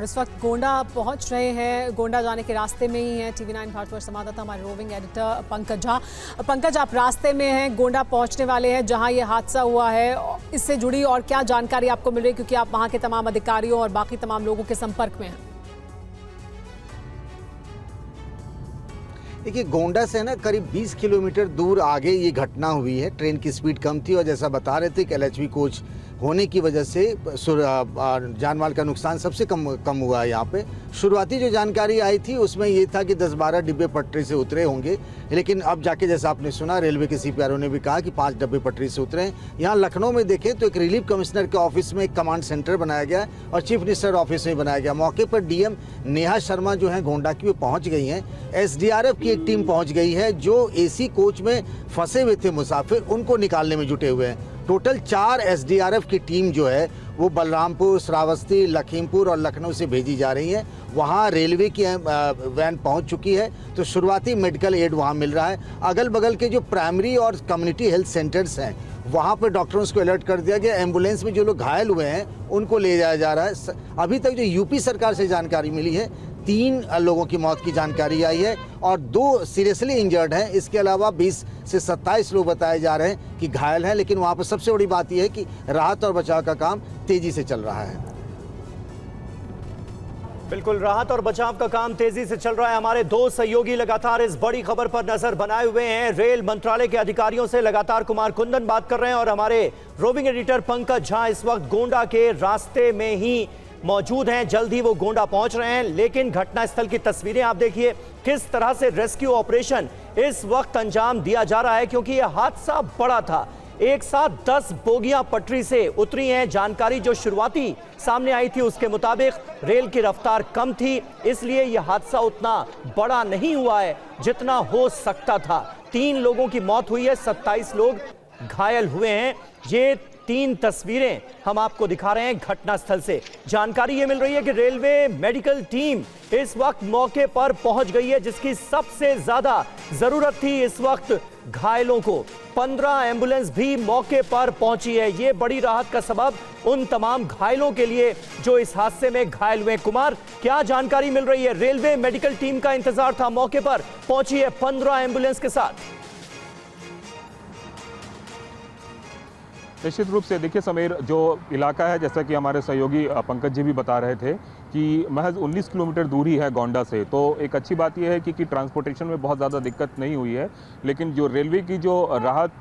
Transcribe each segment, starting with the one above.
इस वक्त गोंडा पहुंच रहे हैं, गोंडा जाने के रास्ते में ही हैं TV9 भारतवर्ष संवाददाता हमारे रोविंग एडिटर पंकज झा। पंकज, आप रास्ते में हैं, गोंडा पहुंचने वाले हैं जहां ये हादसा हुआ है, इससे जुड़ी और क्या जानकारी आपको मिल रही है, क्योंकि आप वहां के तमाम अधिकारियों और बाकी तमाम लोगों के संपर्क में हैं? देखिए, गोंडा से ना करीब 20 किलोमीटर दूर आगे ये घटना हुई है। ट्रेन की स्पीड कम थी और जैसा बता रहे थे कि LHV कोच होने की वजह से जान माल का नुकसान सबसे कम हुआ है। यहाँ पे शुरुआती जो जानकारी आई थी उसमें ये था कि 10-12 डिब्बे पटरी से उतरे होंगे, लेकिन अब जाके जैसा आपने सुना रेलवे के CPRO ने भी कहा कि 5 डिब्बे पटरी से उतरे हैं। यहाँ लखनऊ में देखें तो एक रिलीफ कमिश्नर के ऑफिस में एक कमांड सेंटर बनाया गया और चीफ मिनिस्टर ऑफिस में बनाया गया। मौके पर DM नेहा शर्मा जो है गोंडा की, वो पहुँच गई हैं। SDRF की एक टीम पहुँच गई है जो AC कोच में फंसे हुए थे मुसाफिर, उनको निकालने में जुटे हुए हैं। टोटल 4 SDRF की टीम जो है वो बलरामपुर, श्रावस्ती, लखीमपुर और लखनऊ से भेजी जा रही है। वहाँ रेलवे की वैन पहुँच चुकी है, तो शुरुआती मेडिकल एड वहाँ मिल रहा है। अगल बगल के जो प्राइमरी और कम्युनिटी हेल्थ सेंटर्स हैं वहाँ पर डॉक्टर्स को अलर्ट कर दिया गया। एम्बुलेंस में जो लोग घायल हुए हैं उनको ले जाया जा रहा है। अभी तक जो यूपी सरकार से जानकारी मिली है 3 लोगों की मौत की जानकारी आई है और 2 सीरियसली इंजर्ड हैं। इसके अलावा 20 से 27 लोग बताए जा रहे हैं कि घायल हैं, लेकिन वहाँ पर सबसे बड़ी बात यह है कि राहत और बचाव का काम तेजी से चल रहा है। बिल्कुल, राहत और बचाव का काम तेजी से चल रहा है। हमारे 2 सहयोगी लगातार इस बड़ी खबर पर नजर बनाए हुए हैं। रेल मंत्रालय के अधिकारियों से लगातार कुमार कुंदन बात कर रहे हैं और हमारे रोविंग एडिटर पंकज झा इस वक्त गोंडा के रास्ते में ही मौजूद हैं। जल्द ही वो गोंडा पहुंच रहे हैं, लेकिन घटनास्थल की तस्वीरें आप देखिए किस तरह से रेस्क्यू ऑपरेशन इस वक्त अंजाम दिया जा रहा है, क्योंकि यह हादसा बड़ा था। एक साथ 10 बोगियां पटरी से उतरी हैं। जानकारी जो शुरुआती सामने आई थी उसके मुताबिक रेल की रफ्तार कम थी, इसलिए यह हादसा उतना बड़ा नहीं हुआ है जितना हो सकता था। 3 लोगों की मौत हुई है, 27 लोग घायल हुए हैं। ये 3 तस्वीरें हम आपको दिखा रहे हैं घटनास्थल से। जानकारी ये मिल रही है कि रेलवे मेडिकल टीम इस वक्त मौके पर पहुंच गई है, जिसकी सबसे ज्यादा जरूरत थी इस वक्त घायलों को। 15 एम्बुलेंस भी मौके पर पहुंची है। ये बड़ी राहत का सबब उन तमाम घायलों के लिए जो इस हादसे में घायल हुए। कुमार, क्या जानकारी मिल रही है? रेलवे मेडिकल टीम का इंतजार था, मौके पर पहुंची है 15 एम्बुलेंस के साथ। निश्चित रूप से देखिए समीर, जो इलाका है जैसा कि हमारे सहयोगी पंकज जी भी बता रहे थे कि महज 19 किलोमीटर दूरी है गोंडा से, तो एक अच्छी बात यह है कि ट्रांसपोर्टेशन में बहुत ज़्यादा दिक्कत नहीं हुई है। लेकिन जो रेलवे की जो राहत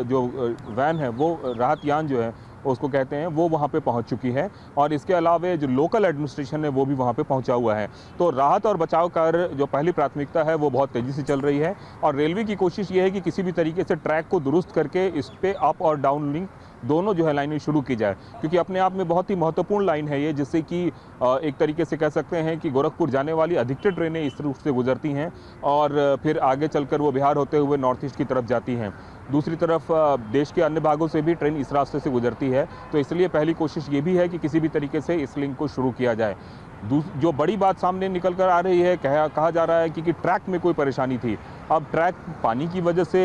जो वैन है, वो राहत यान जो है उसको कहते हैं, वो वहाँ पे पहुँच चुकी है और इसके अलावा जो लोकल एडमिनिस्ट्रेशन है वो भी वहाँ पे पहुँचा हुआ है। तो राहत और बचाव कार्य जो पहली प्राथमिकता है वो बहुत तेज़ी से चल रही है और रेलवे की कोशिश ये है कि किसी भी तरीके से ट्रैक को दुरुस्त करके इस पे अप और डाउन लिंक दोनों जो है लाइनें शुरू की जाए, क्योंकि अपने आप में बहुत ही महत्वपूर्ण लाइन है ये, जिससे कि एक तरीके से कह सकते हैं कि गोरखपुर जाने वाली अधिकतर ट्रेनें इस रूट से गुजरती हैं और फिर आगे चलकर वो बिहार होते हुए नॉर्थ ईस्ट की तरफ जाती हैं। दूसरी तरफ देश के अन्य भागों से भी ट्रेन इस रास्ते से गुजरती है, तो इसलिए पहली कोशिश ये भी है कि किसी भी तरीके से इस लिंक को शुरू किया जाए। जो बड़ी बात सामने निकल कर आ रही है, कहा जा रहा है कि ट्रैक में कोई परेशानी थी। अब ट्रैक पानी की वजह से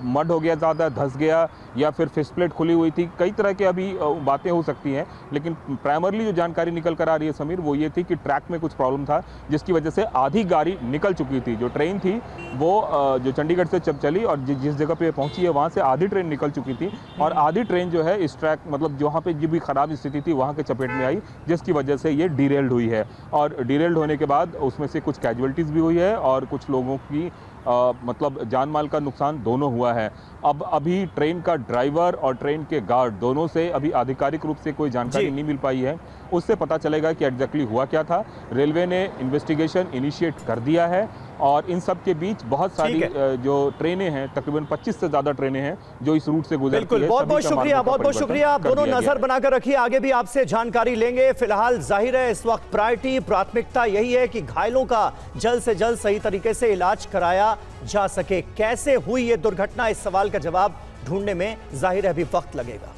मड हो गया, ज़्यादा धंस गया, या फिर फिश प्लेट खुली हुई थी, कई तरह की अभी बातें हो सकती हैं। लेकिन प्राइमरली जो जानकारी निकल कर आ रही है समीर, वो ये थी कि ट्रैक में कुछ प्रॉब्लम था, जिसकी वजह से आधी गाड़ी निकल चुकी थी। जो ट्रेन थी वो जो चंडीगढ़ से जब चली और जिस जगह पे पहुंची है वहाँ से आधी ट्रेन निकल चुकी थी और आधी ट्रेन जो है इस ट्रैक मतलब जहाँ पे जो भी खराब स्थिति थी वहाँ के चपेट में आई, जिसकी वजह से ये डीरेल्ड हुई है। और डीरेल्ड होने के बाद उसमें से कुछ कैजुअलिटीज़ भी हुई है और कुछ लोगों की मतलब जान माल का नुकसान दोनों हुआ है। अब अभी ट्रेन का ड्राइवर और ट्रेन के गार्ड दोनों से अभी आधिकारिक रूप से कोई जानकारी नहीं मिल पाई है, उससे पता चलेगा कि एग्जैक्टली हुआ क्या था। रेलवे ने इन्वेस्टिगेशन इनिशिएट कर दिया है और इन सब के बीच बहुत सारी जो ट्रेनें हैं, तकरीबन 25 से ज़्यादा ट्रेनें हैं जो इस रूट से गुजरती है। बहुत बहुत शुक्रिया, आप दोनों नजर बनाकर रखिए, आगे भी आपसे जानकारी लेंगे। फिलहाल जाहिर है इस वक्त प्राथमिकता यही है कि घायलों का जल्द से जल्द सही तरीके से इलाज कराया जा सके। कैसे हुई ये दुर्घटना, इस सवाल का जवाब ढूंढने में जाहिर है अभी वक्त लगेगा।